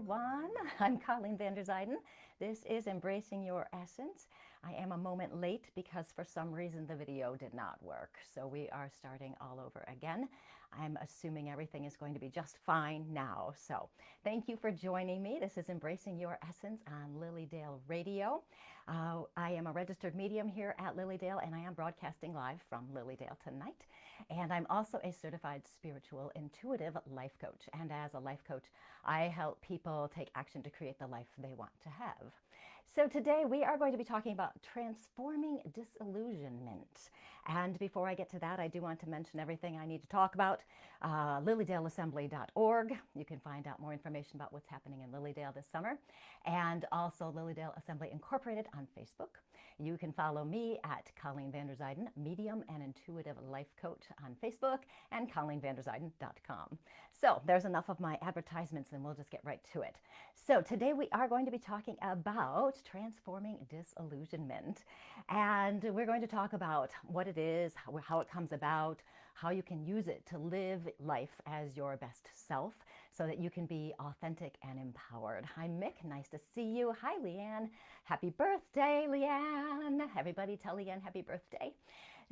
everyone. I'm Colleen van der Zijden. This is Embracing Your Essence. I am a moment late because for some reason the video did not work. So we are starting all over again. I'm assuming everything is going to be just fine now. So thank you for joining me. This is Embracing Your Essence on Lilydale Radio. I am a registered medium here at Lilydale, and I am broadcasting live from Lilydale tonight. And I'm also a certified spiritual intuitive life coach. And as a life coach, I help people take action to create the life they want to have. So today we are going to be talking about transforming disillusionment. And before I get to that, I do want to mention everything I need to talk about. LilydaleAssembly.org. You can find out more information about what's happening in Lilydale this summer. And also Lilydale Assembly Incorporated on Facebook. You can follow me at Colleen van der Zijden, Medium and Intuitive Life Coach on Facebook, and ColleenVanderzijden.com. So there's enough of my advertisements and we'll just get right to it. So today we are going to be talking about transforming disillusionment. And we're going to talk about what it is, how it comes about, how you can use it to live life as your best self so that you can be authentic and empowered. Hi, Mick. Nice to see you. Hi, Leanne. Happy birthday, Leanne. Everybody tell Leanne happy birthday.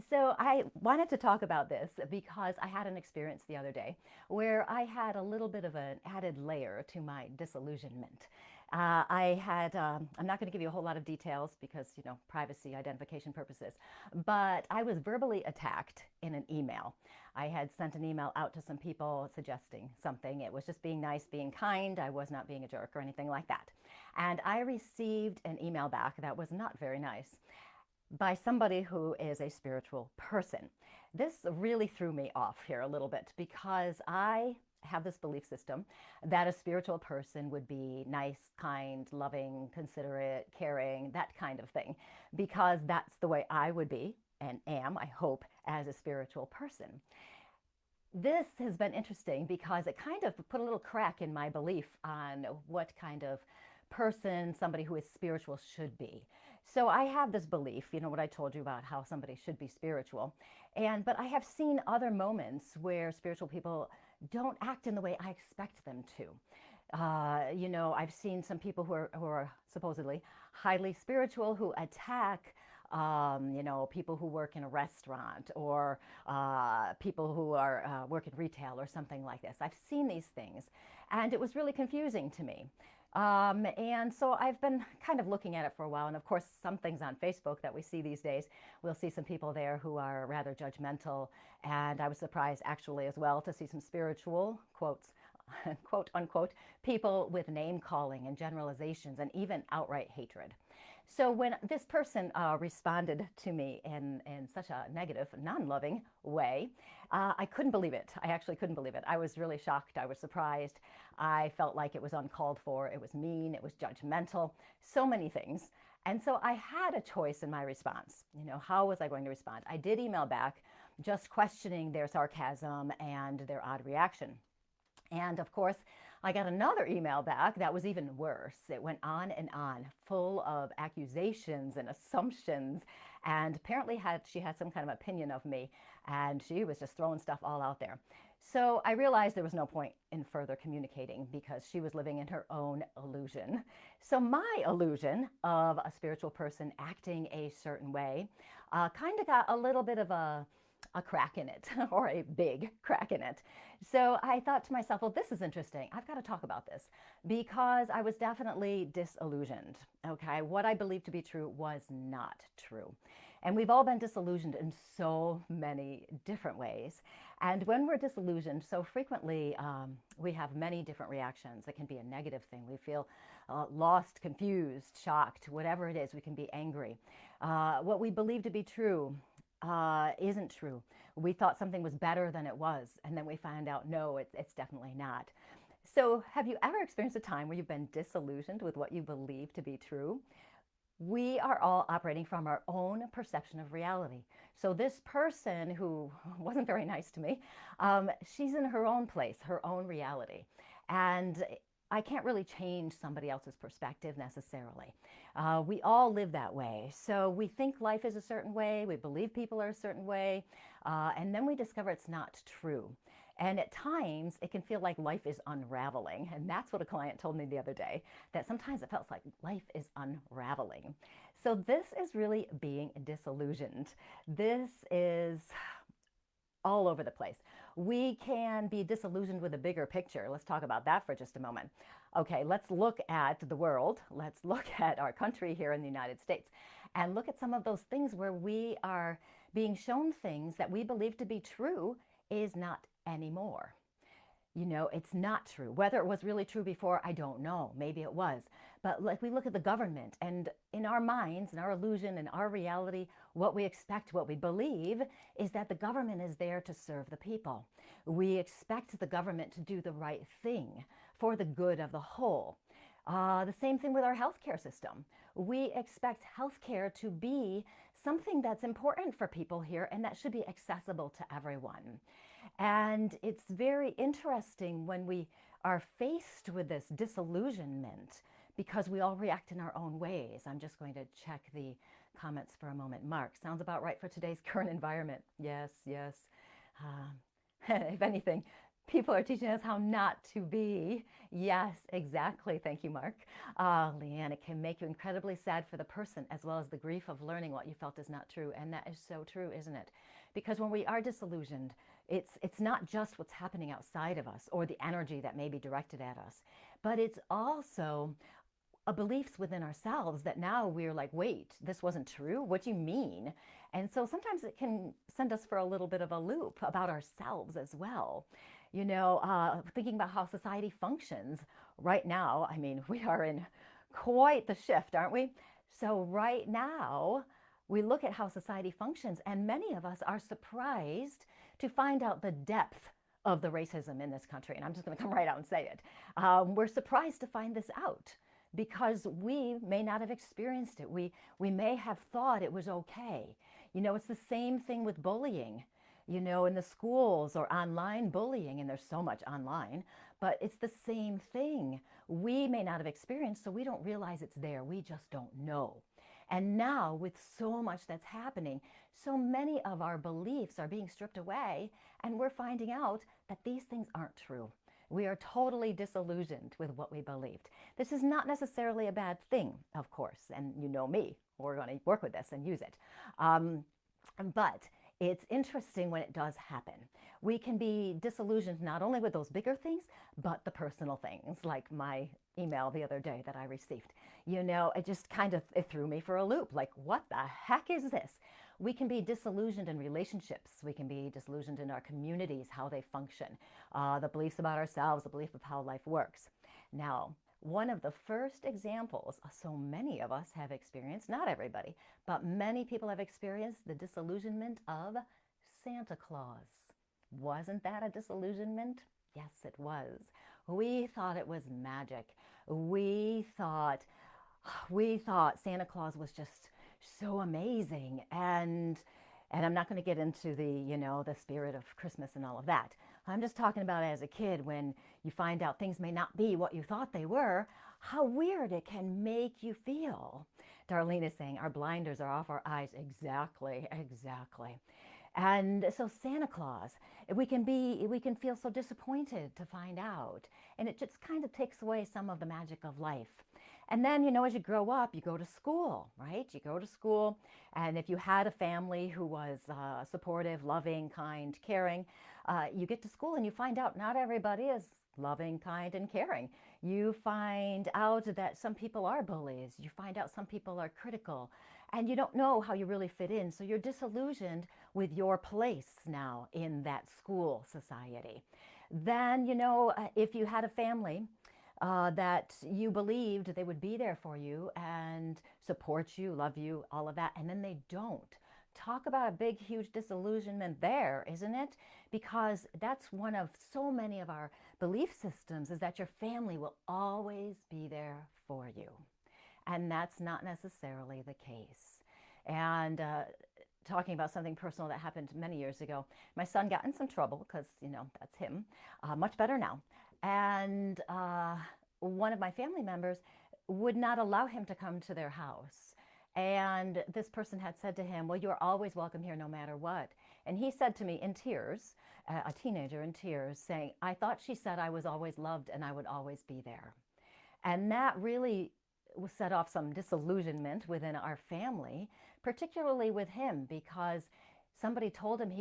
So I wanted to talk about this because I had an experience the other day where I had a little bit of an added layer to my disillusionment. I'm not going to give you a whole lot of details because, privacy, identification purposes, but I was verbally attacked in an email. I had sent an email out to some people suggesting something. It was just being nice, being kind. I was not being a jerk or anything like that. And I received an email back that was not very nice by somebody who is a spiritual person. This really threw me off here a little bit because I have this belief system that a spiritual person would be nice, kind, loving, considerate, caring, that kind of thing, because that's the way I would be and am, I hope, as a spiritual person. This has been interesting because it kind of put a little crack in my belief on what kind of person somebody who is spiritual should be. So I have this belief, what I told you about how somebody should be spiritual. But I have seen other moments where spiritual people don't act in the way I expect them to. I've seen some people who are supposedly highly spiritual who attack people who work in a restaurant or people who are work in retail or something like this. I've seen these things, and it was really confusing to me. And so I've been kind of looking at it for a while. And of course, some things on Facebook that we see these days, we'll see some people there who are rather judgmental. And I was surprised actually as well to see some spiritual quotes, quote unquote, people with name calling and generalizations and even outright hatred. So when this person responded to me in such a negative, non-loving way, I couldn't believe it. I actually couldn't believe it. I was really shocked. I was surprised. I felt like it was uncalled for. It was mean. It was judgmental. So many things. And so I had a choice in my response. How was I going to respond? I did email back just questioning their sarcasm and their odd reaction. And of course, I got another email back that was even worse. It went on, full of accusations and assumptions. And apparently she had some kind of opinion of me, and she was just throwing stuff all out there. So I realized there was no point in further communicating because she was living in her own illusion. So my illusion of a spiritual person acting a certain way kind of got a little bit of a crack in it, or a big crack in it. So I thought to myself, well, this is interesting. I've got to talk about this because I was definitely disillusioned. Okay, what I believed to be true was not true. And we've all been disillusioned in so many different ways. And when we're disillusioned, so frequently we have many different reactions. It can be a negative thing. We feel lost, confused, shocked, whatever it is. We can be angry. What we believe to be true isn't true. We thought something was better than it was, and then we find out, no, it's definitely not. So have you ever experienced a time where you've been disillusioned with what you believe to be true? We are all operating from our own perception of reality. So this person who wasn't very nice to me, she's in her own place, her own reality. And I can't really change somebody else's perspective necessarily. We all live that way. So we think life is a certain way, we believe people are a certain way, and then we discover it's not true. And at times, it can feel like life is unraveling. And that's what a client told me the other day, that sometimes it felt like life is unraveling. So this is really being disillusioned. This is all over the place. We can be disillusioned with a bigger picture. Let's talk about that for just a moment. Okay, let's look at the world. Let's look at our country here in the United States and look at some of those things where we are being shown things that we believe to be true is not anymore. You know, it's not true. Whether it was really true before, I don't know. Maybe it was. But like we look at the government, and in our minds, in our illusion, in our reality, what we expect, what we believe is that the government is there to serve the people. We expect the government to do the right thing for the good of the whole. The same thing with our healthcare system. We expect healthcare to be something that's important for people here and that should be accessible to everyone. And it's very interesting when we are faced with this disillusionment because we all react in our own ways. I'm just going to check the comments for a moment. Mark, sounds about right for today's current environment. Yes, yes. If anything, people are teaching us how not to be. Yes, exactly. Thank you, Mark. Leanne, it can make you incredibly sad for the person as well as the grief of learning what you felt is not true. And that is so true, isn't it? Because when we are disillusioned, it's not just what's happening outside of us or the energy that may be directed at us, but it's also beliefs within ourselves that now we're like, wait, this wasn't true? What do you mean? And so sometimes it can send us for a little bit of a loop about ourselves as well. You know, thinking about how society functions right now, I mean, we are in quite the shift, aren't we? So right now, we look at how society functions, and many of us are surprised to find out the depth of the racism in this country. And I'm just going to come right out and say it. We're surprised to find this out because we may not have experienced it. We may have thought it was okay. You know, it's the same thing with bullying, you know, in the schools or online bullying, and there's so much online, but it's the same thing. We may not have experienced, so we don't realize it's there. We just don't know. And now with so much that's happening, so many of our beliefs are being stripped away, and we're finding out that these things aren't true. We are totally disillusioned with what we believed. This is not necessarily a bad thing, of course, and you know me, we're going to work with this and use it. But it's interesting when it does happen. We can be disillusioned not only with those bigger things, but the personal things, like my email the other day that I received. You know, it just kind of, it threw me for a loop. Like, what the heck is this? We can be disillusioned in relationships. We can be disillusioned in our communities, how they function, the beliefs about ourselves, the belief of how life works. Now, one of the first examples so many of us have experienced, not everybody, but many people have experienced the disillusionment of Santa Claus. Wasn't that a disillusionment? Yes, it was. We thought it was magic. We thought Santa Claus was just so amazing. And I'm not going to get into the, you know, the spirit of Christmas and all of that. I'm just talking about as a kid when you find out things may not be what you thought they were, how weird it can make you feel. Darlene is saying our blinders are off our eyes. Exactly, exactly. And so Santa Claus, we can feel so disappointed to find out. And it just kind of takes away some of the magic of life. And then, you know, as you grow up, you go to school, right? You go to school, and if you had a family who was supportive, loving, kind, caring, you get to school and you find out not everybody is loving, kind, and caring. You find out that some people are bullies. You find out some people are critical, and you don't know how you really fit in. So you're disillusioned with your place now in that school society. Then, you know, if you had a family that you believed they would be there for you and support you, love you, all of that, and then they don't. Talk about a big, huge disillusionment there, isn't it? Because that's one of so many of our belief systems, is that your family will always be there for you. And that's not necessarily the case. And talking about something personal that happened many years ago, my son got in some trouble because, you know, that's him. Much better now. And one of my family members would not allow him to come to their house. And this person had said to him, well, you're always welcome here no matter what. And he said to me in tears, a teenager in tears, saying, "I thought she said I was always loved and I would always be there." And that really set off some disillusionment within our family, particularly with him, because somebody told him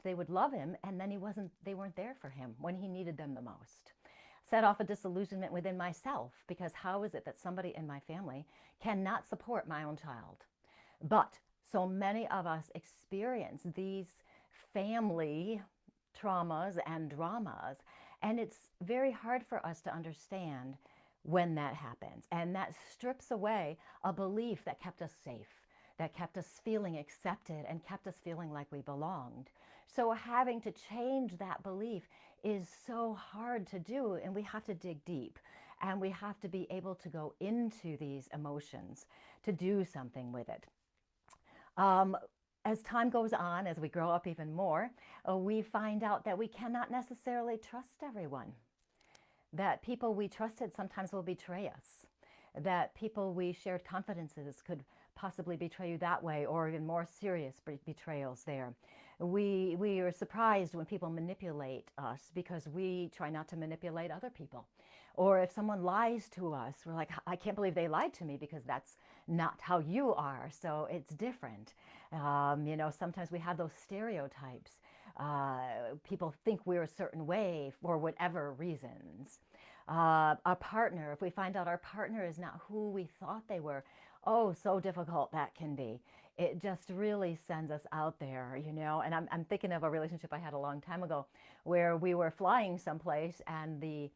they would love him, and then they weren't there for him when he needed them the most. Set off a disillusionment within myself, because how is it that somebody in my family cannot support my own child? But so many of us experience these family traumas and dramas, and it's very hard for us to understand when that happens. And that strips away a belief that kept us safe, that kept us feeling accepted, and kept us feeling like we belonged. So having to change that belief is so hard to do, and we have to dig deep, and we have to be able to go into these emotions to do something with it. As time goes on, as we grow up even more, we find out that we cannot necessarily trust everyone. That people we trusted sometimes will betray us. That people we shared confidences could possibly betray you that way, or even more serious betrayals there. We are surprised when people manipulate us because we try not to manipulate other people. Or if someone lies to us, we're like, I can't believe they lied to me, because that's not how you are, so it's different. Sometimes we have those stereotypes. People think we're a certain way for whatever reasons. Our partner, if we find out our partner is not who we thought they were, oh, so difficult that can be. It just really sends us out there, And I'm thinking of a relationship I had a long time ago where we were flying someplace, and the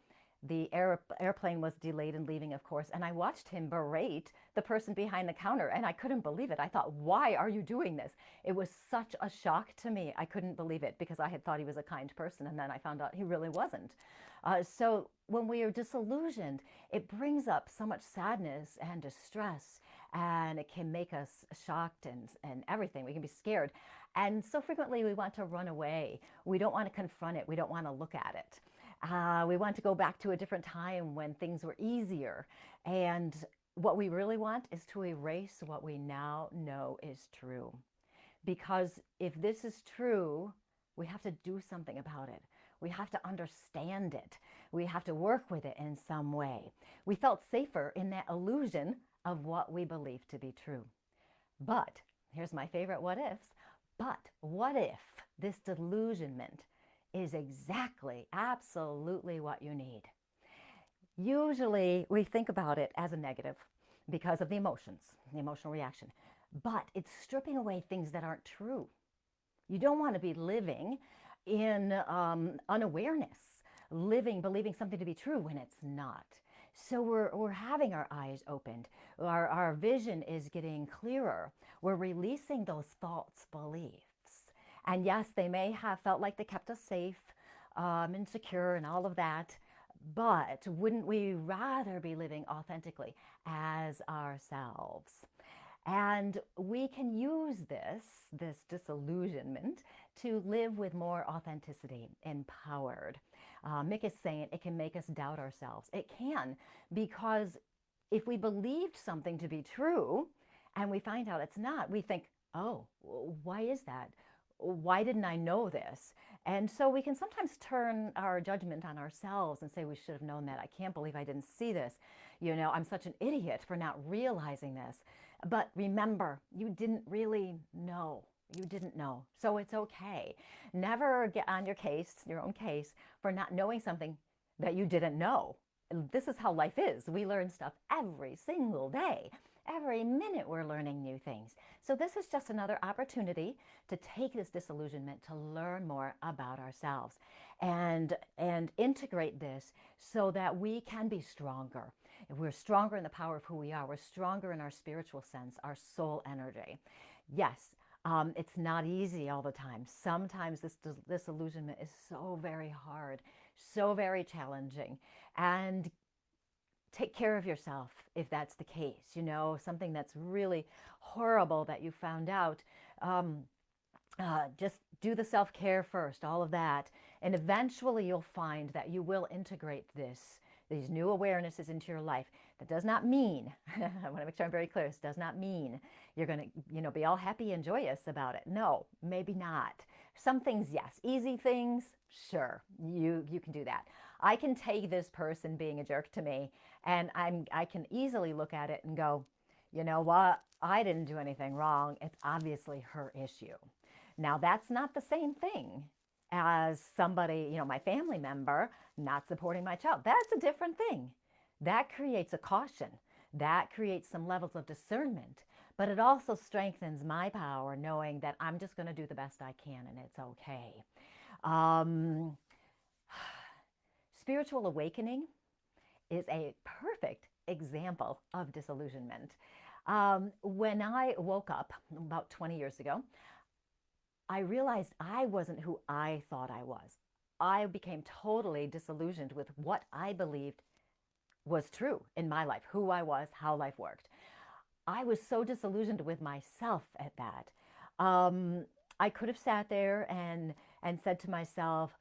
airplane was delayed in leaving, of course, and I watched him berate the person behind the counter, and I couldn't believe it. I thought, why are you doing this? It was such a shock to me. I couldn't believe it, because I had thought he was a kind person, and then I found out he really wasn't. So when we are disillusioned, it brings up so much sadness and distress, and it can make us shocked and everything. We can be scared. And so frequently we want to run away. We don't want to confront it. We don't want to look at it. We want to go back to a different time when things were easier. And what we really want is to erase what we now know is true. Because if this is true, we have to do something about it. We have to understand it. We have to work with it in some way. We felt safer in that illusion of what we believed to be true. But, here's my favorite what ifs, but what if this delusionment is exactly, absolutely what you need? Usually we think about it as a negative because of the emotions, the emotional reaction, but it's stripping away things that aren't true. You don't want to be living in unawareness, believing something to be true when it's not. So we're having our eyes opened. Our vision is getting clearer. We're releasing those false beliefs. And yes, they may have felt like they kept us safe and secure and all of that, but wouldn't we rather be living authentically as ourselves? And we can use this disillusionment to live with more authenticity, empowered. Mick is saying it can make us doubt ourselves. It can, because if we believed something to be true and we find out it's not, we think, oh, why is that? Why didn't I know this? And so we can sometimes turn our judgment on ourselves and say, we should have known that. I can't believe I didn't see this. I'm such an idiot for not realizing this. But remember, you didn't really know. You didn't know. So it's okay. Never get on your own case, for not knowing something that you didn't know. This is how life is. We learn stuff every single day. Every minute we're learning new things. So this is just another opportunity to take this disillusionment to learn more about ourselves and integrate this so that we can be stronger. We're stronger in the power of who we are. We're stronger in our spiritual sense, our soul energy. Yes, it's not easy all the time. Sometimes this disillusionment is so very hard, so very challenging. And take care of yourself if that's the case. Something that's really horrible that you found out. Just do the self-care first, all of that. And eventually you'll find that you will integrate these new awarenesses into your life. That does not mean, I want to make sure I'm very clear, this does not mean you're going to, be all happy and joyous about it. No, maybe not. Some things, yes. Easy things, sure, you can do that. I can take this person being a jerk to me, and I can easily look at it and go, you know what? I didn't do anything wrong. It's obviously her issue. Now, that's not the same thing as somebody, my family member not supporting my child. That's a different thing. That creates a caution. That creates some levels of discernment. But it also strengthens my power knowing that I'm just going to do the best I can and it's okay. Um, Spiritual awakening is a perfect example of disillusionment. When I woke up about 20 years ago, I realized I wasn't who I thought I was. I became totally disillusioned with what I believed was true in my life, who I was, how life worked. I was so disillusioned with myself at that. I could have sat there and said to myself,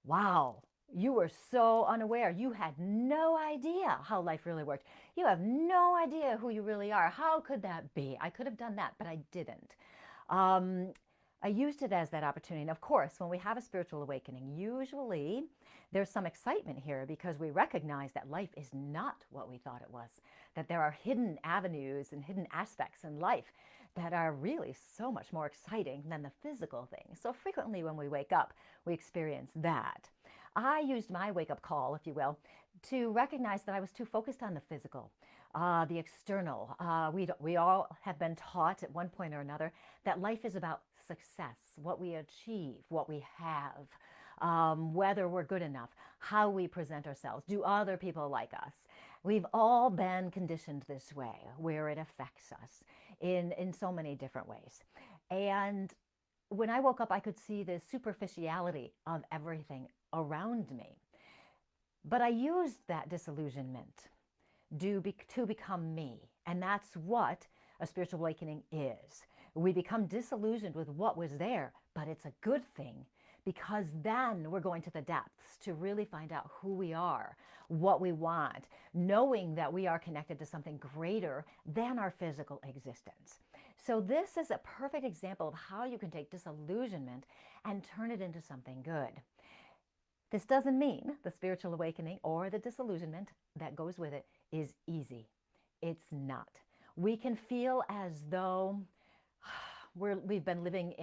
wow, you were so unaware. You had no idea how life really worked. You have no idea who you really are. How could that be? I could have done that, but I didn't. I used it as that opportunity. And of course, when we have a spiritual awakening, usually there's some excitement here because we recognize that life is not what we thought it was, that there are hidden avenues and hidden aspects in life that are really so much more exciting than the physical things. So frequently when we wake up, we experience that. I used my wake-up call, if you will, to recognize that I was too focused on the physical, the external. We all have been taught at one point or another that life is about success, what we achieve, what we have, whether we're good enough, how we present ourselves, do other people like us. We've all been conditioned this way, where it affects us in so many different ways. And when I woke up, I could see the superficiality of everything around me. But I used that disillusionment to become me. And that's what a spiritual awakening is. We become disillusioned with what was there, but it's a good thing because then we're going to the depths to really find out who we are, what we want, knowing that we are connected to something greater than our physical existence. So this is a perfect example of how you can take disillusionment and turn it into something good. This doesn't mean the spiritual awakening or the disillusionment that goes with it is easy. It's not. We can feel as though we've been living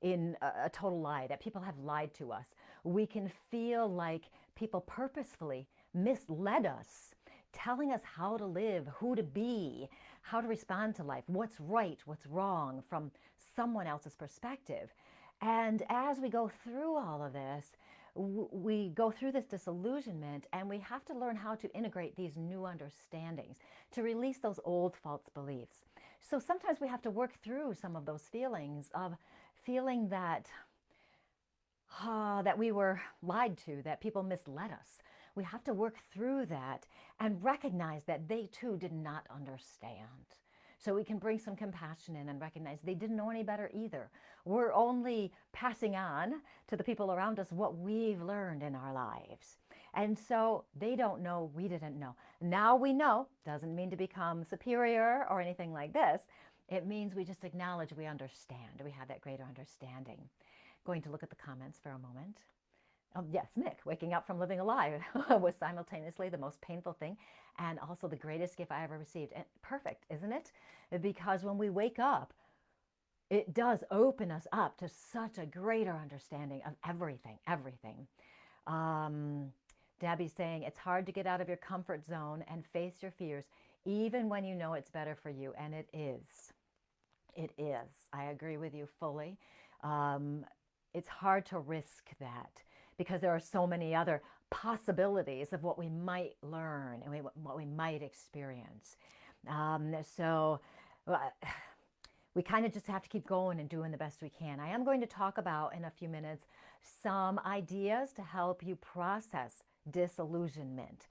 in a total lie, that people have lied to us. We can feel like people purposefully misled us, telling us how to live, who to be, how to respond to life, what's right, what's wrong from someone else's perspective. And as we go through all of this, we go through this disillusionment and we have to learn how to integrate these new understandings to release those old false beliefs. So sometimes we have to work through some of those feelings of feeling that that we were lied to, that people misled us. We have to work through that and recognize that they too did not understand. So we can bring some compassion in and recognize they didn't know any better either. We're only passing on to the people around us what we've learned in our lives. And so they don't know, we didn't know. Now we know, doesn't mean to become superior or anything like this. It means we just acknowledge we understand. We have that greater understanding. Going to look at the comments for a moment. Yes, Mick, waking up from living a lie was simultaneously the most painful thing and also the greatest gift I ever received. And perfect, isn't it? Because when we wake up, it does open us up to such a greater understanding of everything. Debbie's saying, it's hard to get out of your comfort zone and face your fears, even when you know it's better for you. And it is. It is. I agree with you fully. It's hard to risk that because there are so many other possibilities of what we might learn and what we might experience. We kind of just have to keep going and doing the best we can. I am going to talk about in a few minutes some ideas to help you process disillusionment,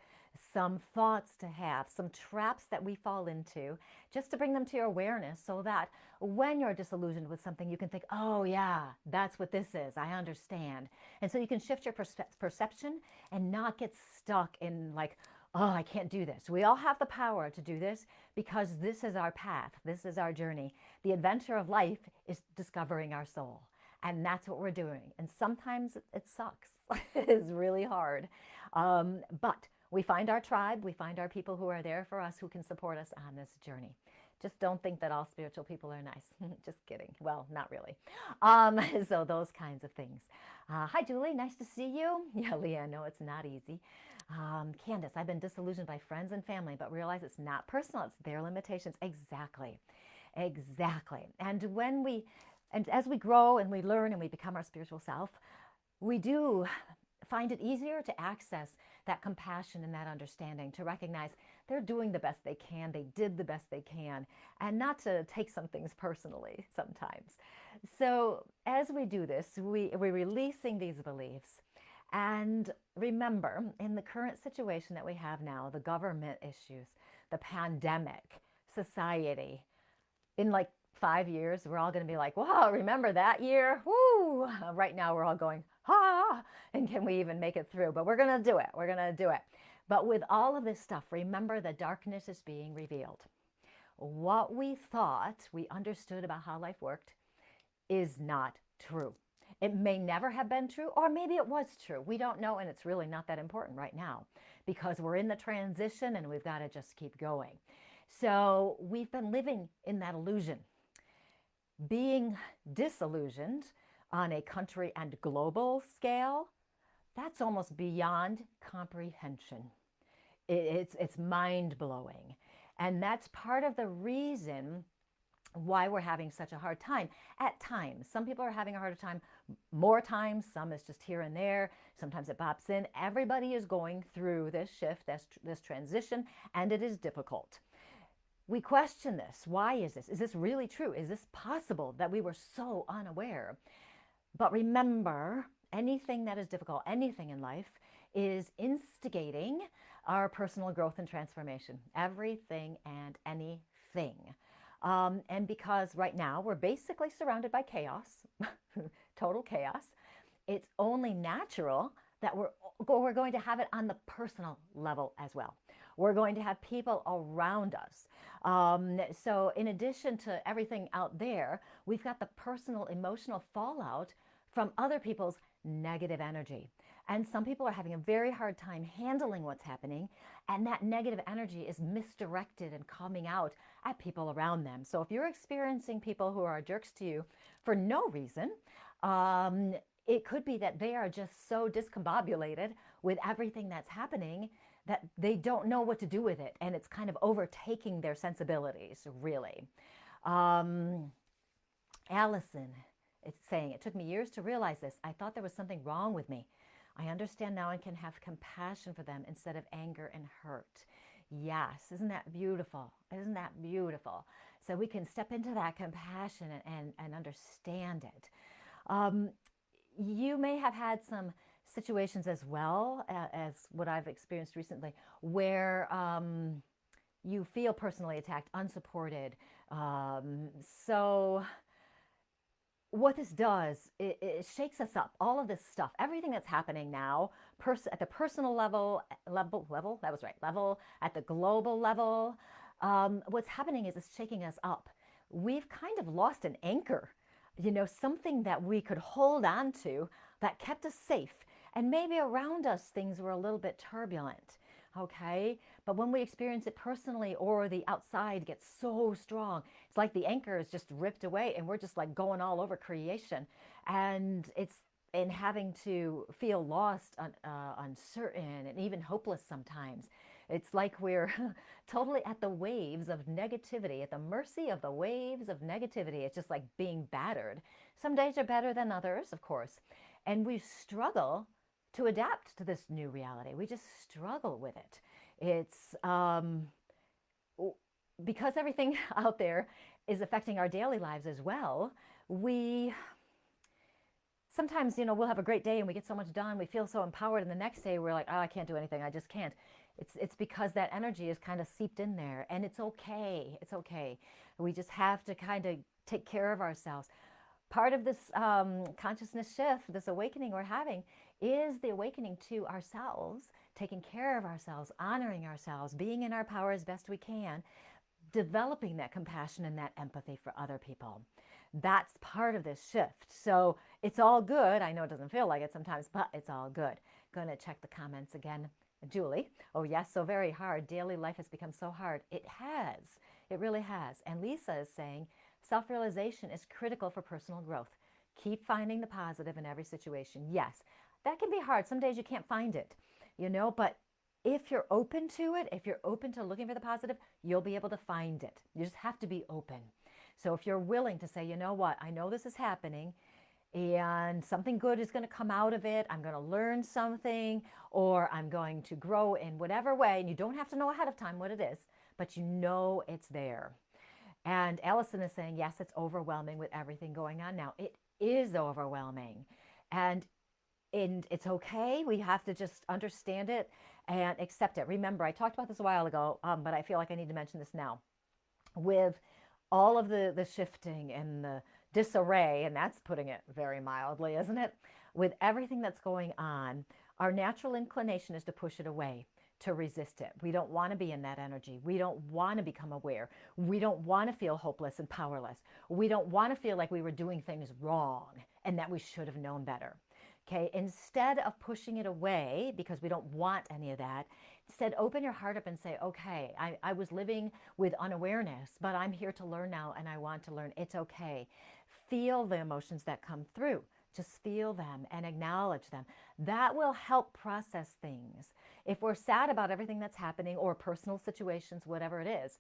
some thoughts to have, some traps that we fall into, just to bring them to your awareness so that when you're disillusioned with something, you can think, oh yeah, that's what this is, I understand. And so you can shift your perception and not get stuck in like, oh, I can't do this. We all have the power to do this because this is our path. This is our journey. The adventure of life is discovering our soul. And that's what we're doing. And sometimes it sucks. It's really hard. But we find our tribe, we find our people who are there for us, who can support us on this journey. Just don't think that all spiritual people are nice. Just kidding. Well, not really. So those kinds of things. Hi, Julie. Nice to see you. Yeah, Leah, no, it's not easy. Candace, I've been disillusioned by friends and family, but realize it's not personal. It's their limitations. Exactly. Exactly. And as we grow and we learn and we become our spiritual self, we do find it easier to access that compassion and that understanding, to recognize they're doing the best they can, they did the best they can, and not to take some things personally sometimes. So as we do this, we're releasing these beliefs. And remember, in the current situation that we have now, the government issues, the pandemic, society, in like 5 years, we're all going to be like, wow, remember that year? Woo! Right now, we're all going, ha! And can we even make it through? But we're going to do it. We're going to do it. But with all of this stuff, remember the darkness is being revealed. What we thought we understood about how life worked is not true. It may never have been true, or maybe it was true. We don't know, and it's really not that important right now because we're in the transition and we've got to just keep going. So we've been living in that illusion. Being disillusioned on a country and global scale, that's almost beyond comprehension. It's mind-blowing. And that's part of the reason why we're having such a hard time at times. Some people are having a harder time more times. Some is just here and there. Sometimes it pops in. Everybody is going through this shift, this transition, and it is difficult. We question this. Why is this? Is this really true? Is this possible that we were so unaware? But remember, anything that is difficult, anything in life, is instigating our personal growth and transformation. Everything and anything. And because right now we're basically surrounded by chaos, total chaos, it's only natural that we're going to have it on the personal level as well. We're going to have people around us. So in addition to everything out there, we've got the personal emotional fallout from other people's negative energy. And some people are having a very hard time handling what's happening, and that negative energy is misdirected and coming out at people around them. So if you're experiencing people who are jerks to you for no reason, it could be that they are just so discombobulated with everything that's happening that they don't know what to do with it, and it's kind of overtaking their sensibilities, really. Allison, it's saying, it took me years to realize this. I thought there was something wrong with me. I understand now and can have compassion for them instead of anger and hurt. Yes, isn't that beautiful? Isn't that beautiful? So we can step into that compassion and understand it. You may have had some situations as well as what I've experienced recently where you feel personally attacked, unsupported. So what this does, it shakes us up. All of this stuff, everything that's happening now, at the personal level, that was right, level, at the global level, what's happening is it's shaking us up. We've kind of lost an anchor, something that we could hold on to that kept us safe. And maybe around us, things were a little bit turbulent, okay? But when we experience it personally or the outside gets so strong, it's like the anchor is just ripped away and we're just like going all over creation. And it's in having to feel lost, uncertain, and even hopeless sometimes. It's like we're totally at the waves of negativity, at the mercy of the waves of negativity. It's just like being battered. Some days are better than others, of course. And we struggle to adapt to this new reality. We just struggle with it. It's because everything out there is affecting our daily lives as well. We sometimes, we'll have a great day and we get so much done. We feel so empowered. And the next day we're like, oh, I can't do anything. I just can't. It's because that energy is kind of seeped in there, and it's okay. It's okay. We just have to kind of take care of ourselves. Part of this consciousness shift, this awakening we're having, is the awakening to ourselves, taking care of ourselves, honoring ourselves, being in our power as best we can, developing that compassion and that empathy for other people. That's part of this shift. So it's all good. I know it doesn't feel like it sometimes, but it's all good. Going to check the comments again. Julie, oh yes, so very hard. Daily life has become so hard. It has. It really has. And Lisa is saying, self-realization is critical for personal growth. Keep finding the positive in every situation. Yes, that can be hard. Some days you can't find it, but if you're open to it, if you're open to looking for the positive, you'll be able to find it. You just have to be open. So if you're willing to say, you know what, I know this is happening and something good is going to come out of it. I'm going to learn something, or I'm going to grow in whatever way. And you don't have to know ahead of time what it is, but you know it's there. And Allison is saying, yes, it's overwhelming with everything going on now. It is overwhelming. And it's okay. We have to just understand it and accept it. Remember, I talked about this a while ago, but I feel like I need to mention this now. With all of the shifting and the disarray, and that's putting it very mildly, isn't it? With everything that's going on, our natural inclination is to push it away, to resist it. We don't want to be in that energy. We don't want to become aware. We don't want to feel hopeless and powerless. We don't want to feel like we were doing things wrong and that we should have known better. Okay, instead of pushing it away because we don't want any of that, instead open your heart up and say, okay, I was living with unawareness, but I'm here to learn now and I want to learn. It's okay. Feel the emotions that come through. Just feel them and acknowledge them. That will help process things. If we're sad about everything that's happening or personal situations, whatever it is,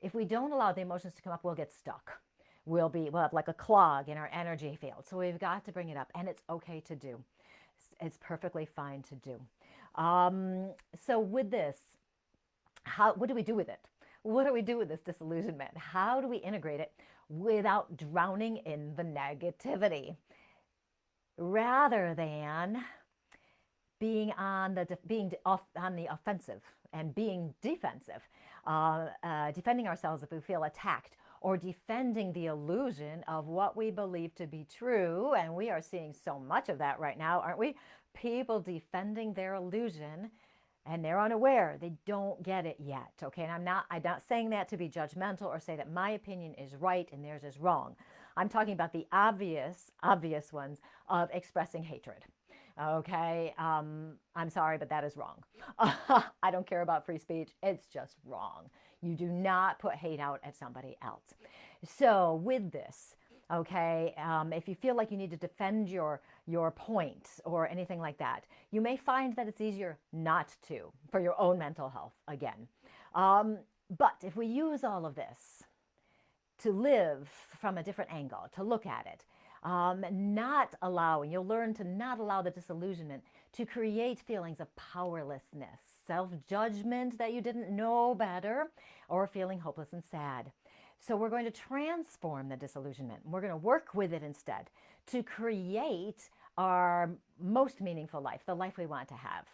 if we don't allow the emotions to come up, we'll get stuck. We'll have like a clog in our energy field. So we've got to bring it up, and it's okay to do. It's perfectly fine to do. So with this, what do we do with it? What do we do with this disillusionment? How do we integrate it without drowning in the negativity? Rather than being on the offensive and being defensive, defending ourselves if we feel attacked, or defending the illusion of what we believe to be true. And we are seeing so much of that right now, aren't we? People defending their illusion, and they're unaware. They don't get it yet, okay? And I'm not saying that to be judgmental or say that my opinion is right and theirs is wrong. I'm talking about the obvious ones of expressing hatred. Okay, I'm sorry, but that is wrong. I don't care about free speech. It's just wrong. You do not put hate out at somebody else. So with this, okay, if you feel like you need to defend your points or anything like that, you may find that it's easier not to for your own mental health again. But if we use all of this to live from a different angle, to look at it, you'll learn to not allow the disillusionment to create feelings of powerlessness, self-judgment that you didn't know better, or feeling hopeless and sad. So we're going to transform the disillusionment. We're going to work with it instead to create our most meaningful life, the life we want to have.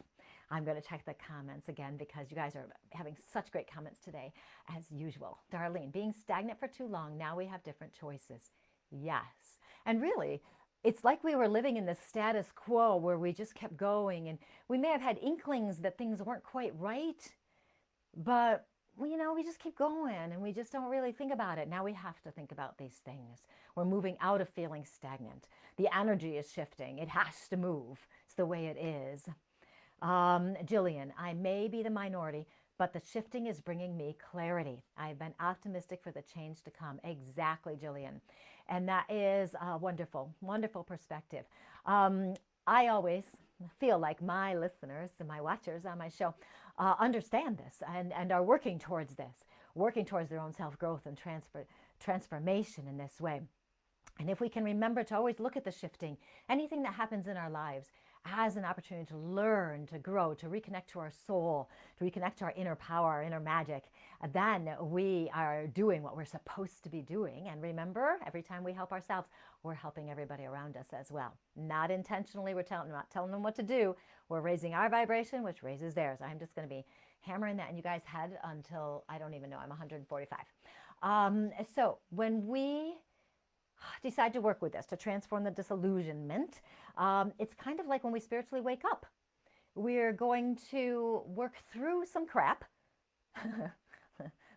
I'm going to check the comments again because you guys are having such great comments today, as usual. Darlene, being stagnant for too long, now we have different choices. Yes. And really, it's like we were living in the status quo where we just kept going, and we may have had inklings that things weren't quite right, but we just keep going and we just don't really think about it. Now we have to think about these things. We're moving out of feeling stagnant. The energy is shifting. It has to move. It's the way it is. Jillian, I may be the minority, but the shifting is bringing me clarity. I've been optimistic for the change to come. Exactly, Jillian. And that is a wonderful, wonderful perspective. I always feel like my listeners and my watchers on my show understand this and are working towards this, working towards their own self-growth and transformation in this way. And if we can remember to always look at the shifting, anything that happens in our lives as an opportunity to learn, to grow, to reconnect to our soul, to reconnect to our inner power, our inner magic, then we are doing what we're supposed to be doing. And remember, every time we help ourselves, we're helping everybody around us as well. Not intentionally, we're not telling them what to do. We're raising our vibration, which raises theirs. I'm just going to be hammering that in you guys' head until I don't even know. I'm 145. So when we decide to work with this, to transform the disillusionment, it's kind of like when we spiritually wake up. We're going to work through some crap,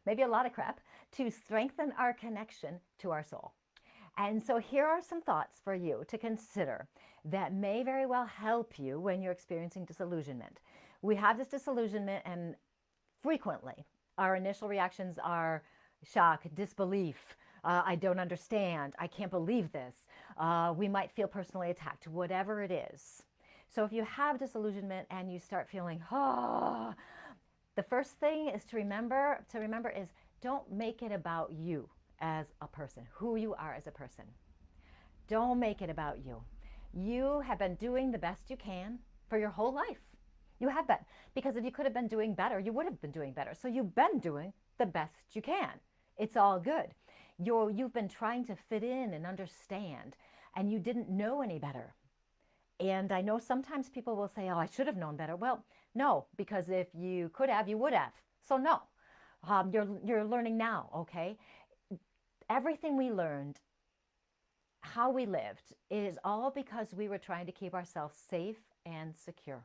maybe a lot of crap, to strengthen our connection to our soul. And so here are some thoughts for you to consider that may very well help you when you're experiencing disillusionment. We have this disillusionment, and frequently our initial reactions are shock, disbelief, I don't understand, I can't believe this. We might feel personally attacked, whatever it is. So if you have disillusionment and you start feeling, the first thing is to remember is don't make it about you as a person, who you are as a person. Don't make it about you. You have been doing the best you can for your whole life. You have been, because if you could have been doing better, you would have been doing better. So you've been doing the best you can. It's all good. You've been trying to fit in and understand, and you didn't know any better. And I know sometimes people will say, oh, I should have known better. Well, no, because if you could have, you would have. So no, you're learning now, okay? Everything we learned, how we lived, is all because we were trying to keep ourselves safe and secure.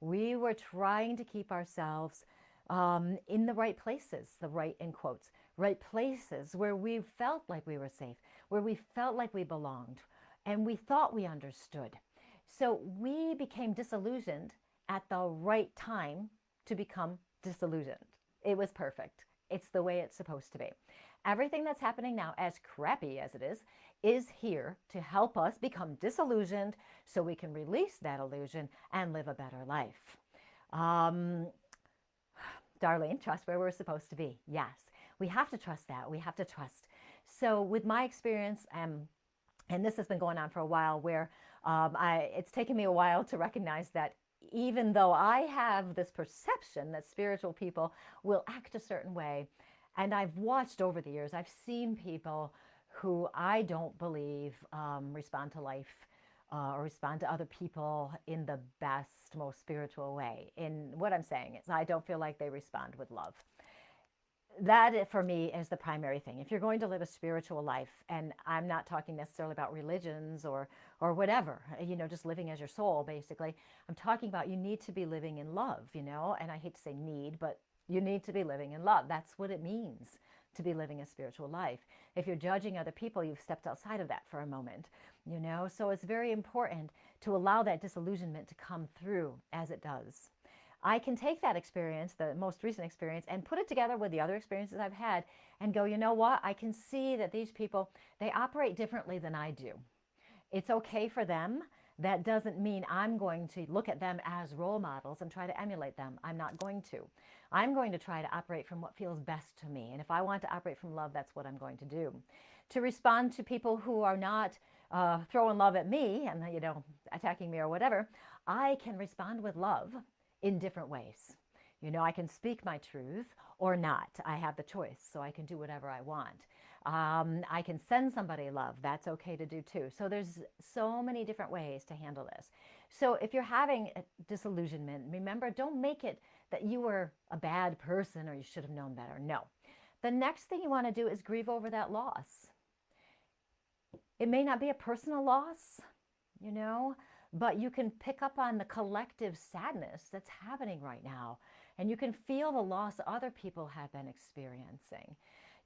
We were trying to keep ourselves in the right places, the right in quotes, right places where we felt like we were safe, where we felt like we belonged, and we thought we understood. So we became disillusioned at the right time to become disillusioned. It was perfect. It's the way it's supposed to be. Everything that's happening now, as crappy as it is here to help us become disillusioned so we can release that illusion and live a better life. Darlene, trust where we're supposed to be. Yes, we have to trust that. We have to trust. So with my experience, and this has been going on for a while, where it's taken me a while to recognize that even though I have this perception that spiritual people will act a certain way, and I've watched over the years, I've seen people who I don't believe respond to life or respond to other people in the best, most spiritual way. And what I'm saying is I don't feel like they respond with love. That, for me, is the primary thing. If you're going to live a spiritual life, and I'm not talking necessarily about religions or whatever, just living as your soul, basically. I'm talking about you need to be living in love, and I hate to say need, but you need to be living in love. That's what it means to be living a spiritual life. If you're judging other people, you've stepped outside of that for a moment, So it's very important to allow that disillusionment to come through as it does. I can take that experience, the most recent experience, and put it together with the other experiences I've had and go, you know what? I can see that these people, they operate differently than I do. It's okay for them. That doesn't mean I'm going to look at them as role models and try to emulate them. I'm not going to. I'm going to try to operate from what feels best to me. And if I want to operate from love, that's what I'm going to do. To respond to people who are not throwing love at me and, attacking me or whatever, I can respond with love in different ways. I can speak my truth or not. I have the choice, so I can do whatever I want. I can send somebody love. That's okay to do too. So there's so many different ways to handle this. So if you're having a disillusionment, remember, don't make it that you were a bad person or you should have known better. No. The next thing you want to do is grieve over that loss. It may not be a personal loss, but you can pick up on the collective sadness that's happening right now. And you can feel the loss other people have been experiencing.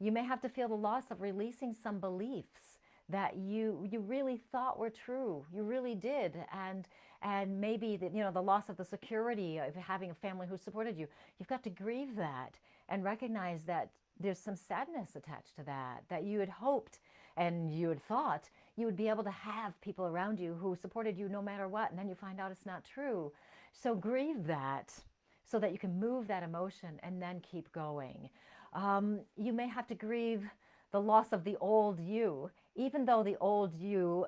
You may have to feel the loss of releasing some beliefs that you really thought were true. You really did. And maybe the loss of the security of having a family who supported you. You've got to grieve that and recognize that there's some sadness attached to that you had hoped and you had thought you would be able to have people around you who supported you no matter what, and then you find out it's not true. So grieve that so that you can move that emotion and then keep going. You may have to grieve the loss of the old you. Even though the old you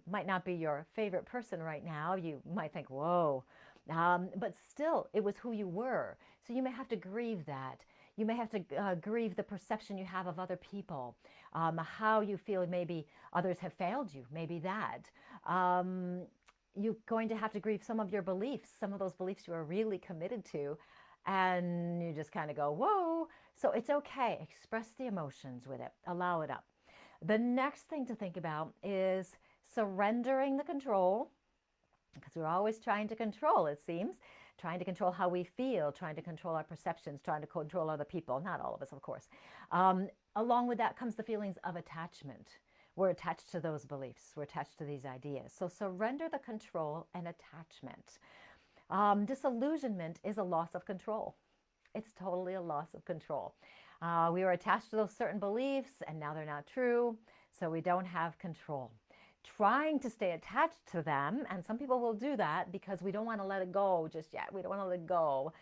might not be your favorite person right now, you might think, whoa, but still, it was who you were. So you may have to grieve that. You may have to grieve the perception you have of other people, how you feel maybe others have failed you, maybe that. You're going to have to grieve some of your beliefs, some of those beliefs you are really committed to, and you just kind of go, whoa. So it's okay. Express the emotions with it. Allow it up. The next thing to think about is surrendering the control, because we're always trying to control, it seems, trying to control how we feel, trying to control our perceptions, trying to control other people, not all of us, of course. Along with that comes the feelings of attachment, We're attached to those beliefs. We're attached to these ideas. So surrender the control and attachment. Disillusionment is a loss of control. It's totally a loss of control. We were attached to those certain beliefs, and now they're not true, so we don't have control. Trying to stay attached to them, and some people will do that because we don't want to let it go just yet. We don't want to let it go.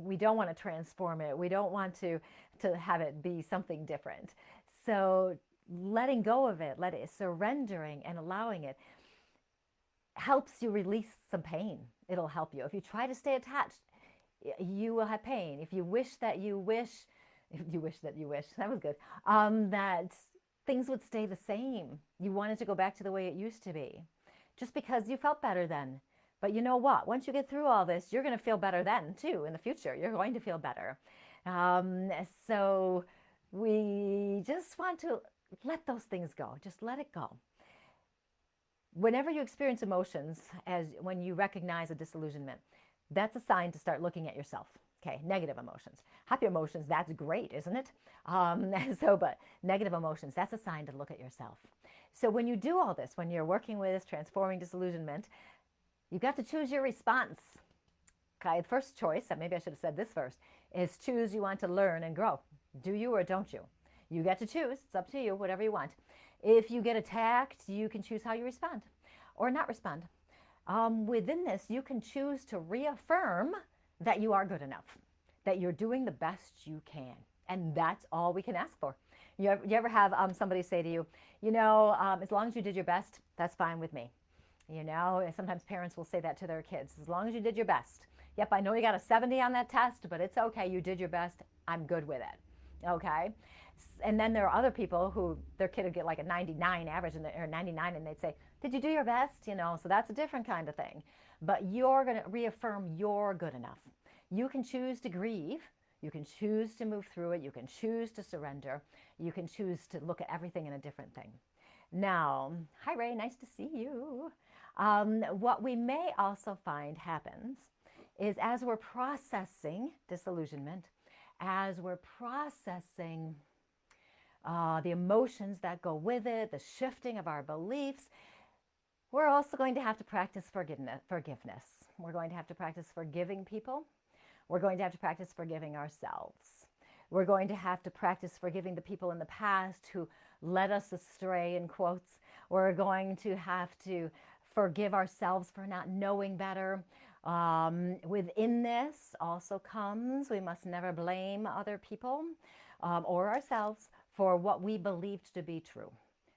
We don't want to transform it. We don't want to have it be something different. So letting go of it, surrendering and allowing it helps you release some pain. It'll help you. If you try to stay attached, you will have pain. If you wish that you wish, that was good, that things would stay the same. You wanted to go back to the way it used to be, just because you felt better then. But you know what? Once you get through all this, you're going to feel better then too. In the future, you're going to feel better. So we just want to let those things go. Just let it go. Whenever you experience emotions, as when you recognize a disillusionment, that's a sign to start looking at yourself. Okay, negative emotions. Happy emotions, that's great, isn't it? But negative emotions, that's a sign to look at yourself. So when you do all this, when you're working with transforming disillusionment, you've got to choose your response. Okay, the first choice, and maybe I should have said this first, is choose you want to learn and grow. Do you or don't you? You get to choose. It's up to you, whatever you want. If you get attacked, you can choose how you respond or not respond. Within this, you can choose to reaffirm that you are good enough, that you're doing the best you can. And that's all we can ask for. You ever have somebody say to you, as long as you did your best, that's fine with me. Sometimes parents will say that to their kids. As long as you did your best. Yep, I know you got a 70 on that test, but it's okay. You did your best. I'm good with it. Okay? And then there are other people who their kid would get like a 99 average or 99, and they'd say, did you do your best? So that's a different kind of thing. But you're going to reaffirm you're good enough. You can choose to grieve. You can choose to move through it. You can choose to surrender. You can choose to look at everything in a different thing. Now, hi Ray, nice to see you. What we may also find happens is as we're processing disillusionment, as we're processing the emotions that go with it, the shifting of our beliefs, we're also going to have to practice forgiveness. We're going to have to practice forgiving people. We're going to have to practice forgiving ourselves. We're going to have to practice forgiving the people in the past who led us astray, in quotes. We're going to have to forgive ourselves for not knowing better. Within this also comes, we must never blame other people or ourselves for what we believed to be true.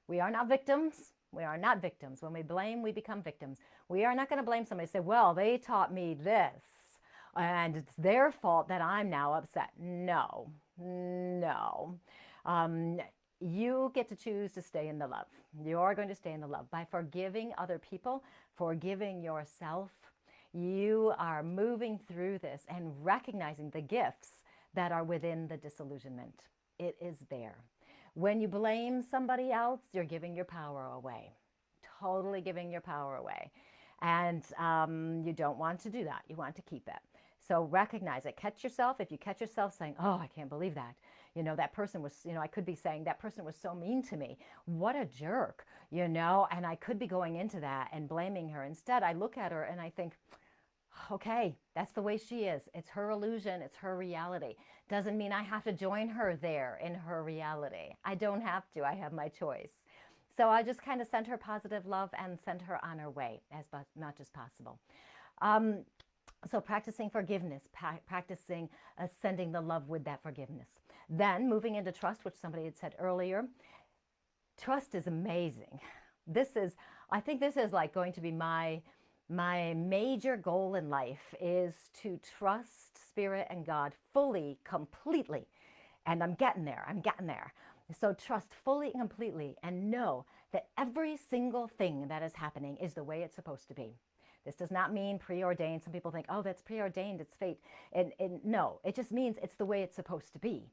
We are not victims. We are not victims. When we blame, we become victims. We are not going to blame somebody and say, well, they taught me this, and it's their fault that I'm now upset. No. You get to choose to stay in the love. You're going to stay in the love. By forgiving other people, forgiving yourself, you are moving through this and recognizing the gifts that are within the disillusionment. It is there. When you blame somebody else, you're giving your power away. Totally giving your power away. And you don't want to do that. You want to keep it. So recognize it. Catch yourself. If you catch yourself saying, oh, I can't believe that. That person was, I could be saying that person was so mean to me. What a jerk, and I could be going into that and blaming her. Instead, I look at her and I think, okay, that's the way she is. It's her illusion. It's her reality. Doesn't mean I have to join her there in her reality. I don't have to. I have my choice. So I just kind of send her positive love and send her on her way as much as possible. So practicing forgiveness, practicing sending the love with that forgiveness. Then moving into trust, which somebody had said earlier. Trust is amazing. I think this is like going to be my major goal in life, is to trust Spirit and God fully, completely. And I'm getting there. So trust fully and completely and know that every single thing that is happening is the way it's supposed to be. This does not mean preordained. Some people think, oh, that's preordained, it's fate. And no, it just means it's the way it's supposed to be.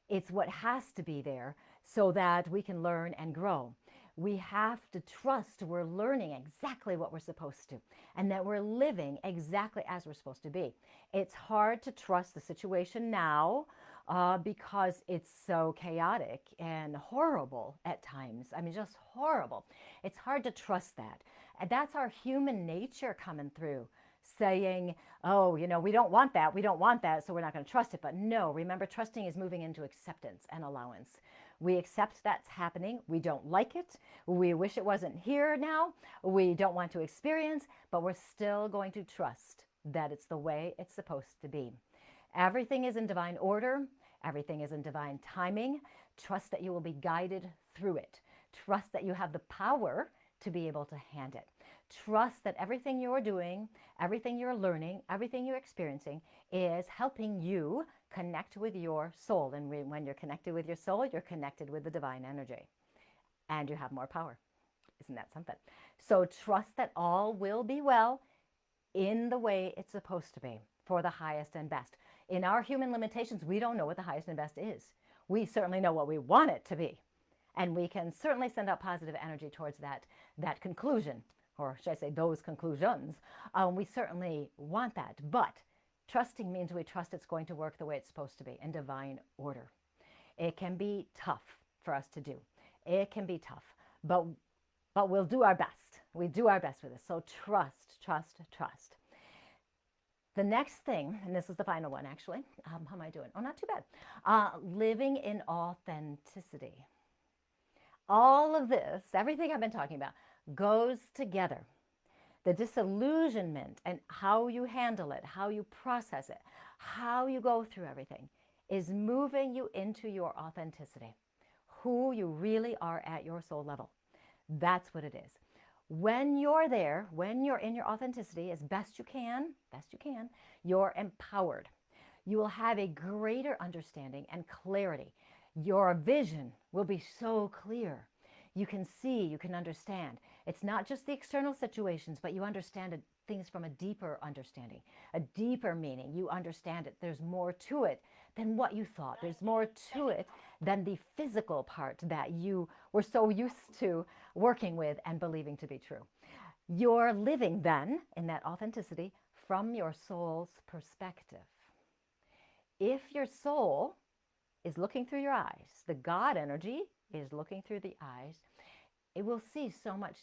It's what has to be there so that we can learn and grow. We have to trust we're learning exactly what we're supposed to and that we're living exactly as we're supposed to be. It's hard to trust the situation now because it's so chaotic and horrible at times. I mean, just horrible. It's hard to trust that. And that's our human nature coming through, saying, oh, we don't want that. We don't want that, so we're not going to trust it. But no, remember, trusting is moving into acceptance and allowance. We accept that's happening. We don't like it. We wish it wasn't here now. We don't want to experience, but we're still going to trust that it's the way it's supposed to be. Everything is in divine order. Everything is in divine timing. Trust that you will be guided through it. Trust that you have the power to be able to handle it. Trust that everything you're doing, everything you're learning, everything you're experiencing is helping you connect with your soul. And when you're connected with your soul, you're connected with the divine energy. And you have more power. Isn't that something? So trust that all will be well in the way it's supposed to be for the highest and best. In our human limitations, we don't know what the highest and best is. We certainly know what we want it to be. And we can certainly send out positive energy towards that conclusion, or should I say those conclusions. We certainly want that. But trusting means we trust it's going to work the way it's supposed to be in divine order. It can be tough for us to do. It can be tough, but we'll do our best. We do our best with this. So trust, trust, trust. The next thing, and this is the final one actually. How am I doing? Oh, not too bad. Living in authenticity. All of this, everything I've been talking about, goes together. The disillusionment and how you handle it, how you process it, how you go through everything is moving you into your authenticity, who you really are at your soul level. That's what it is. When you're there, when you're in your authenticity as best you can, you're empowered. You will have a greater understanding and clarity. Your vision will be so clear. You can see, you can understand. It's not just the external situations, but you understand things from a deeper understanding, a deeper meaning. You understand it. There's more to it than what you thought. There's more to it than the physical part that you were so used to working with and believing to be true. You're living then in that authenticity from your soul's perspective. If your soul is looking through your eyes, the God energy is looking through the eyes, it will see so much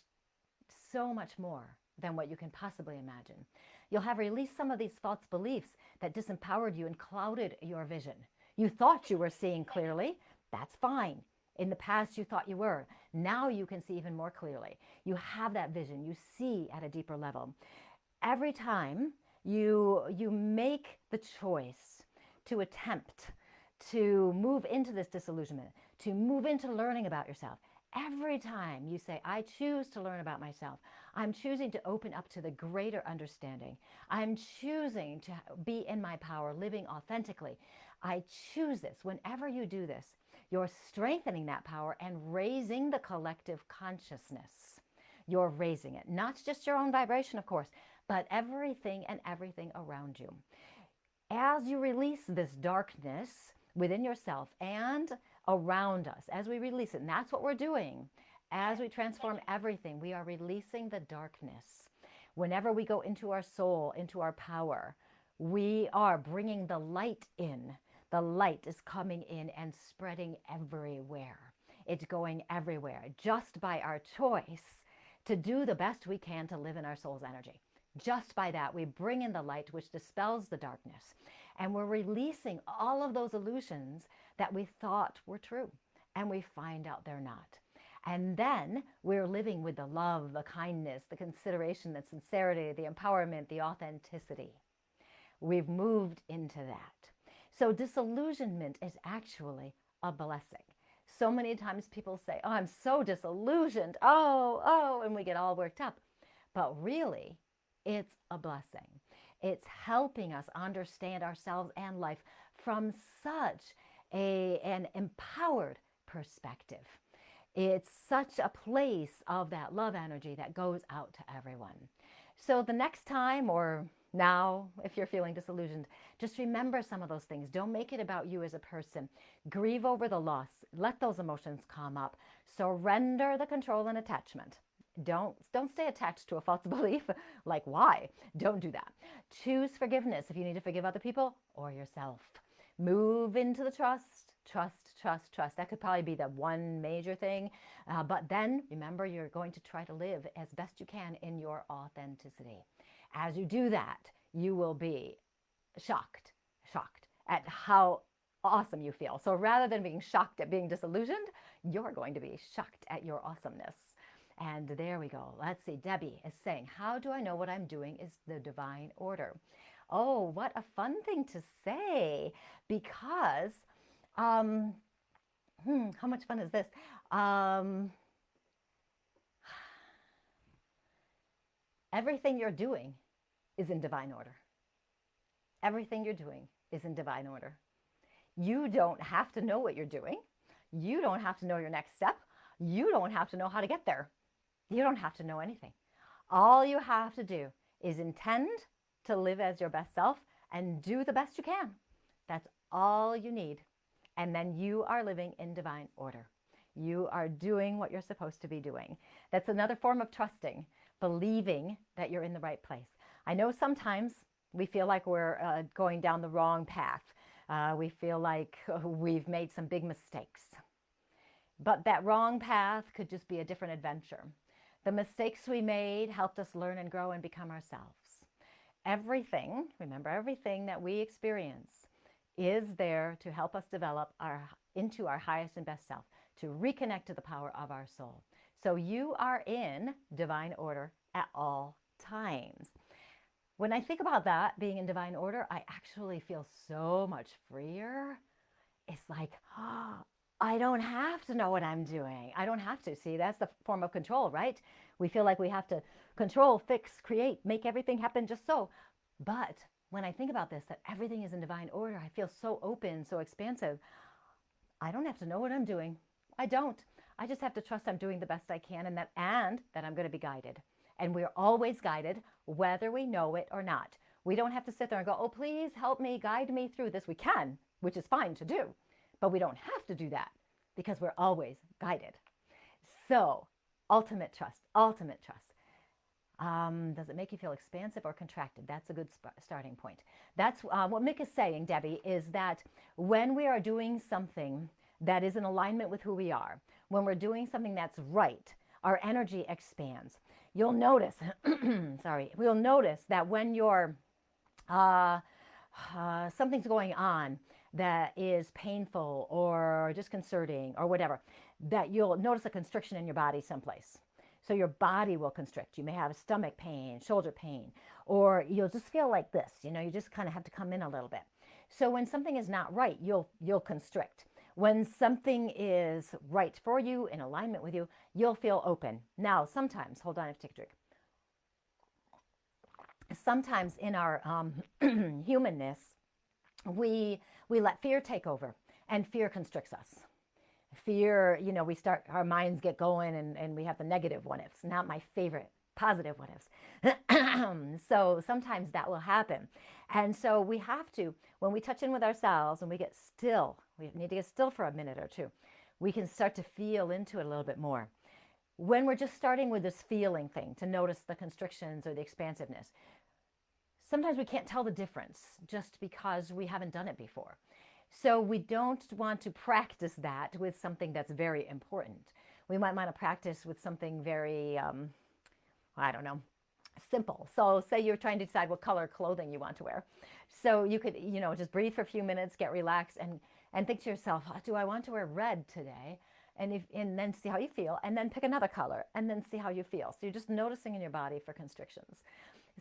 more than what you can possibly imagine. You'll have released some of these false beliefs that disempowered you and clouded your vision. You thought you were seeing clearly. That's fine. In the past, you thought you were. Now you can see even more clearly. You have that vision. You see at a deeper level. Every time you make the choice to attempt to move into this disillusionment, to move into learning about yourself, every time you say, I choose to learn about myself, I'm choosing to open up to the greater understanding. I'm choosing to be in my power, living authentically. I choose this. Whenever you do this, you're strengthening that power and raising the collective consciousness. You're raising it. Not just your own vibration, of course, but everything and everything around you. As you release this darkness within yourself and around us, as we release it, and that's what we're doing, as we transform everything, we are releasing the darkness. Whenever we go into our soul, into our power, we are bringing the light in. The light is coming in and spreading everywhere. It's going everywhere just by our choice to do the best we can to live in our soul's energy. Just by that, we bring in the light, which dispels the darkness. And we're releasing all of those illusions that we thought were true. And we find out they're not. And then we're living with the love, the kindness, the consideration, the sincerity, the empowerment, the authenticity. We've moved into that. So disillusionment is actually a blessing. So many times people say, oh, I'm so disillusioned. Oh, and we get all worked up. But really, it's a blessing. It's helping us understand ourselves and life from such an empowered perspective. It's such a place of that love energy that goes out to everyone. So the next time, or Now, if you're feeling disillusioned, just remember some of those things. Don't make it about you as a person. Grieve over the loss. Let those emotions come up. Surrender the control and attachment. Don't stay attached to a false belief. Like, why? Don't do that. Choose forgiveness if you need to forgive other people or yourself. Move into the trust. Trust. That could probably be the one major thing. But then remember, you're going to try to live as best you can in your authenticity. As you do that, you will be shocked at how awesome you feel. So rather than being shocked at being disillusioned, you're going to be shocked at your awesomeness. And there we go. Let's see. Debbie is saying, how do I know what I'm doing is the divine order? Oh, what a fun thing to say, because how much fun is this? Everything you're doing is in divine order. Everything you're doing is in divine order. You don't have to know what you're doing. You don't have to know your next step. You don't have to know how to get there. You don't have to know anything. All you have to do is intend to live as your best self and do the best you can. That's all you need. And then you are living in divine order. You are doing what you're supposed to be doing. That's another form of trusting, believing that you're in the right place. I know sometimes we feel like we're going down the wrong path. We feel like we've made some big mistakes. But that wrong path could just be a different adventure. The mistakes we made helped us learn and grow and become ourselves. Everything, remember, everything that we experience is there to help us develop into our highest and best self, to reconnect to the power of our soul. So you are in divine order at all times. When I think about that, being in divine order, I actually feel so much freer. It's like, I don't have to know what I'm doing. I don't have to. See, that's the form of control, right? We feel like we have to control, fix, create, make everything happen just so. But when I think about this, that everything is in divine order, I feel so open, so expansive. I don't have to know what I'm doing. I don't. I just have to trust I'm doing the best I can, and that I'm going to be guided. And we're always guided, whether we know it or not. We don't have to sit there and go, oh, please help me, guide me through this. We can, which is fine to do, but we don't have to do that because we're always guided. So, ultimate trust, ultimate trust. Does it make you feel expansive or contracted? That's a good starting point. That's what Mick is saying, Debbie, is that when we are doing something that is in alignment with who we are, when we're doing something that's right, our energy expands. You'll notice, we'll notice that when you're, something's going on that is painful or disconcerting or whatever, that you'll notice a constriction in your body someplace. So your body will constrict. You may have stomach pain, shoulder pain, or you'll just feel like this. You know, you just kind of have to come in a little bit. So when something is not right, you'll constrict. When something is right for you, in alignment with you, you'll feel open. Now, sometimes, hold on, I have to take a drink. Sometimes in our humanness, we let fear take over, and fear constricts us. Fear, you know, our minds get going and we have the negative what ifs, not my favorite positive what ifs. So sometimes that will happen. And so we have to, when we touch in with ourselves and we get still, we need to get still for a minute or two, we can start to feel into it a little bit more. When we're just starting with this feeling thing, to notice the constrictions or the expansiveness, sometimes we can't tell the difference just because we haven't done it before. So we don't want to practice that with something that's very important. We might want to practice with something very, simple. So say you're trying to decide what color clothing you want to wear. So you could, just breathe for a few minutes, get relaxed, and think to yourself, do I want to wear red today? And then see how you feel, and then pick another color, and then see how you feel. So you're just noticing in your body for constrictions.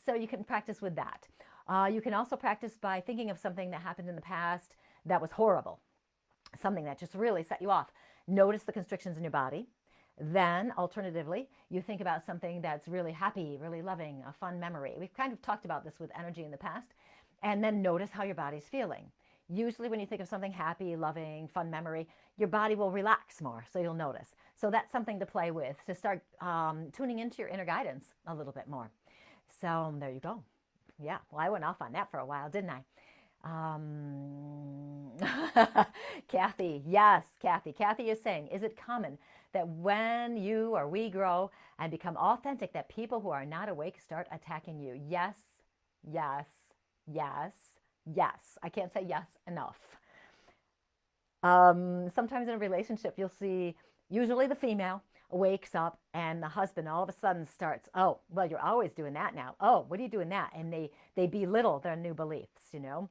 So you can practice with that. You can also practice by thinking of something that happened in the past that was horrible, something that just really set you off. Notice the constrictions in your body. Then, alternatively, you think about something that's really happy, really loving, a fun memory. We've kind of talked about this with energy in the past. And then notice how your body's feeling. Usually when you think of something happy, loving, fun memory, your body will relax more, so you'll notice. So that's something to play with, to start tuning into your inner guidance a little bit more. So there you go. Yeah, well, I went off on that for a while, didn't I? Kathy, yes, Kathy. Kathy is saying, is it common that when you or we grow and become authentic, that people who are not awake start attacking you? Yes, yes, yes, yes. I can't say yes enough. Sometimes in a relationship, you'll see usually the female wakes up and the husband all of a sudden starts, oh, well, you're always doing that now. Oh, what are you doing that? And they belittle their new beliefs, you know.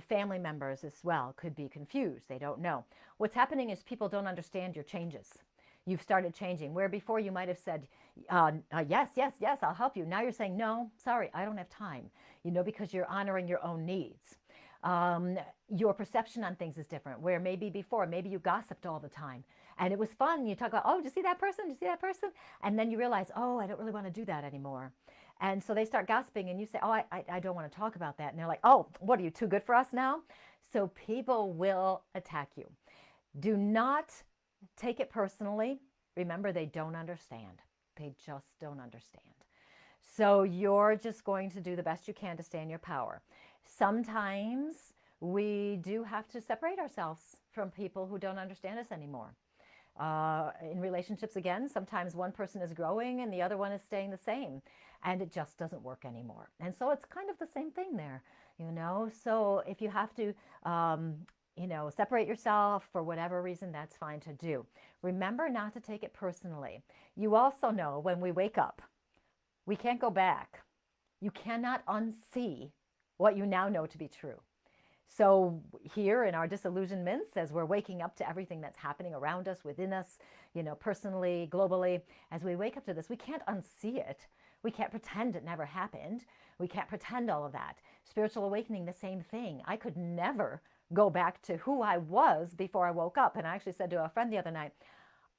Family members as well could be confused. They don't know. What's happening is people don't understand your changes. You've started changing where before you might have said, yes, yes, yes, I'll help you. Now you're saying, no, sorry, I don't have time, you know, because you're honoring your own needs. Your perception on things is different, where maybe before, maybe you gossiped all the time and it was fun. You talk about, oh, did you see that person? Did you see that person? And then you realize, oh, I don't really want to do that anymore. And so they start gossiping and you say, oh, I don't want to talk about that. And they're like, oh, what are you, too good for us now? So people will attack you. Do not take it personally. Remember, they don't understand. They just don't understand. So you're just going to do the best you can to stay in your power. Sometimes we do have to separate ourselves from people who don't understand us anymore. In relationships, again, sometimes one person is growing and the other one is staying the same, and it just doesn't work anymore. And so it's kind of the same thing there, you know. So if you have to, you know, separate yourself for whatever reason, that's fine to do. Remember not to take it personally. You also know when we wake up, we can't go back. You cannot unsee what you now know to be true. So here in our disillusionments, as we're waking up to everything that's happening around us, within us, you know, personally, globally, as we wake up to this, we can't unsee it. We can't pretend it never happened. We can't pretend all of that. Spiritual awakening, the same thing. I could never go back to who I was before I woke up. And I actually said to a friend the other night,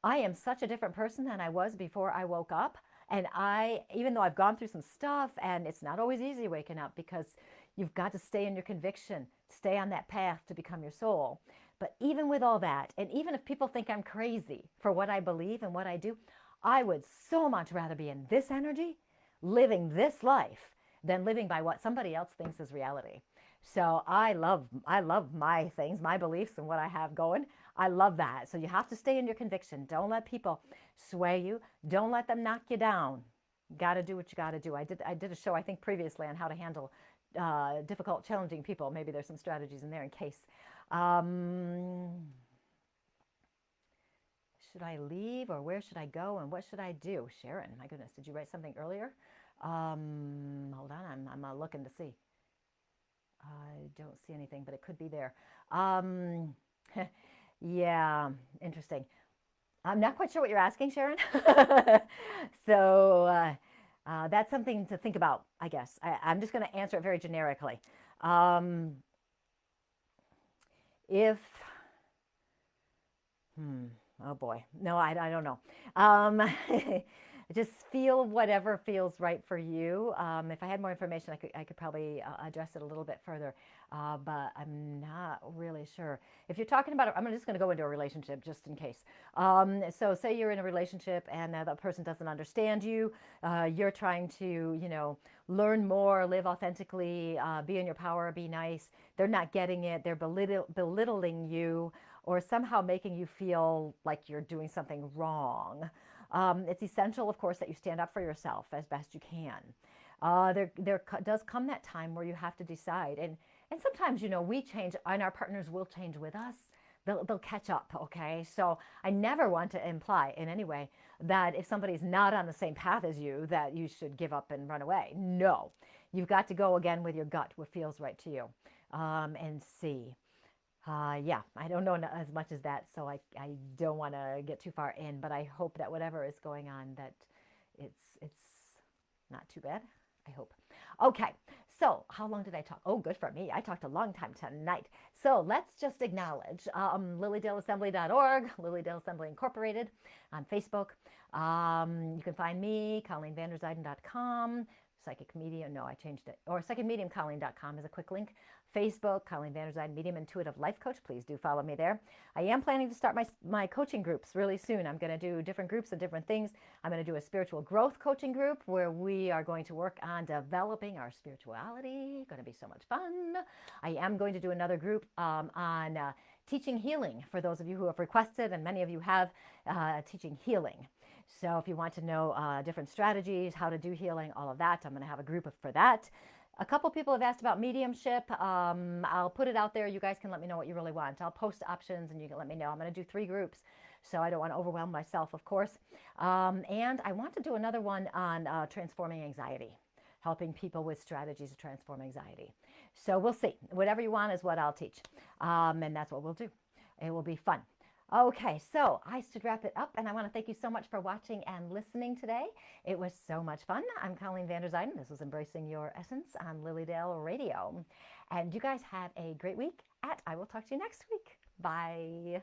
I am such a different person than I was before I woke up. And even though I've gone through some stuff, and it's not always easy waking up because you've got to stay in your conviction, stay on that path to become your soul. But even with all that, and even if people think I'm crazy for what I believe and what I do, I would so much rather be in this energy, living this life, than living by what somebody else thinks is reality. So I love my things, my beliefs, and what I have going. I love that. So you have to stay in your conviction. Don't let people sway you. Don't let them knock you down. Got to do what you got to do. I did a show, I think, previously on how to handle difficult, challenging people. Maybe there's some strategies in there in case. Should I leave, or where should I go, and what should I do? Sharon, my goodness, did you write something earlier? Hold on, I'm looking to see. I don't see anything, but it could be there. Yeah, interesting. I'm not quite sure what you're asking, Sharon. So that's something to think about, I guess. I'm just going to answer it very generically. If, oh boy, no, I don't know. Just feel whatever feels right for you. If I had more information, I could probably address it a little bit further, but I'm not really sure. If you're talking about, I'm just going to go into a relationship just in case. So say you're in a relationship and the person doesn't understand you. You're trying to, you know, learn more, live authentically, be in your power, be nice. They're not getting it. They're belittling you, or somehow making you feel like you're doing something wrong. It's essential, of course, that you stand up for yourself as best you can. There does come that time where you have to decide. And sometimes, you know, we change and our partners will change with us. They'll catch up, okay? So I never want to imply in any way that if somebody's not on the same path as you, that you should give up and run away. No. You've got to go again with your gut, what feels right to you, and see. Yeah, I don't know as much as that, so I don't want to get too far in, but I hope that whatever is going on, that it's not too bad, I hope. Okay, so how long did I talk? Oh, good for me. I talked a long time tonight. So let's just acknowledge lilydaleassembly.org, Lilydale Assembly Incorporated on Facebook. You can find me, ColleenVanderzijden.com. psychic medium. No, I changed it. Or psychicmediumcolleen.com is a quick link. Facebook, Colleen Vanderzijden, Medium Intuitive Life Coach. Please do follow me there. I am planning to start my coaching groups really soon. I'm going to do different groups of different things. I'm going to do a spiritual growth coaching group where we are going to work on developing our spirituality. Going to be so much fun. I am going to do another group on teaching healing for those of you who have requested, and many of you have teaching healing. So if you want to know different strategies, how to do healing, all of that, I'm going to have a group for that. A couple people have asked about mediumship. I'll put it out there. You guys can let me know what you really want. I'll post options and you can let me know. I'm going to do 3 groups, so I don't want to overwhelm myself, of course. And I want to do another one on transforming anxiety, helping people with strategies to transform anxiety. So we'll see. Whatever you want is what I'll teach. And that's what we'll do. It will be fun. Okay, so I should wrap it up, and I want to thank you so much for watching and listening today. It was so much fun. I'm Colleen Vanderzijden. This was Embracing Your Essence on Lilydale Radio. And you guys have a great week, and I will talk to you next week. Bye.